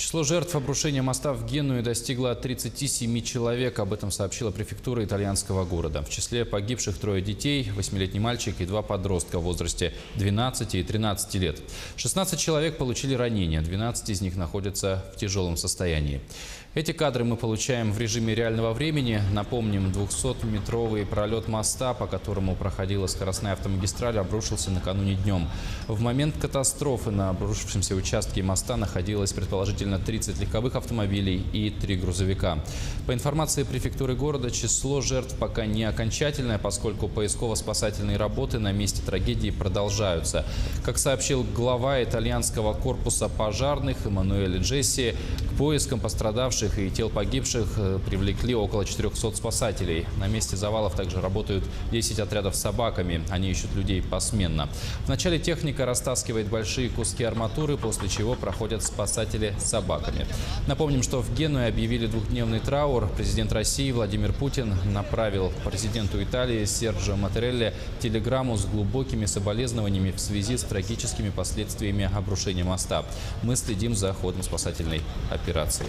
Число жертв обрушения моста в Генуе достигло 37 человек. Об этом сообщила префектура итальянского города. В числе погибших 3 детей, 8-летний мальчик и 2 подростка в возрасте 12 и 13 лет. 16 человек получили ранения, 12 из них находятся в тяжелом состоянии. Эти кадры мы получаем в режиме реального времени. Напомним, 200-метровый пролет моста, по которому проходила скоростная автомагистраль, обрушился накануне днем. В момент катастрофы на обрушившемся участке моста находилось предположительно 30 легковых автомобилей и 3 грузовика. По информации префектуры города, число жертв пока не окончательное, поскольку поисково-спасательные работы на месте трагедии продолжаются. Как сообщил глава итальянского корпуса пожарных Эммануэле Джесси, к поискам пострадавших и тел погибших привлекли около 400 спасателей. На месте завалов также работают 10 отрядов с собаками. Они ищут людей посменно. Вначале техника растаскивает большие куски арматуры, после чего проходят спасатели с собаками. Напомним, что в Генуе объявили двухдневный траур. Президент России Владимир Путин направил президенту Италии Серджио Маттерелли телеграмму с глубокими соболезнованиями в связи с трагическими последствиями обрушения моста. Мы следим за ходом спасательной операции.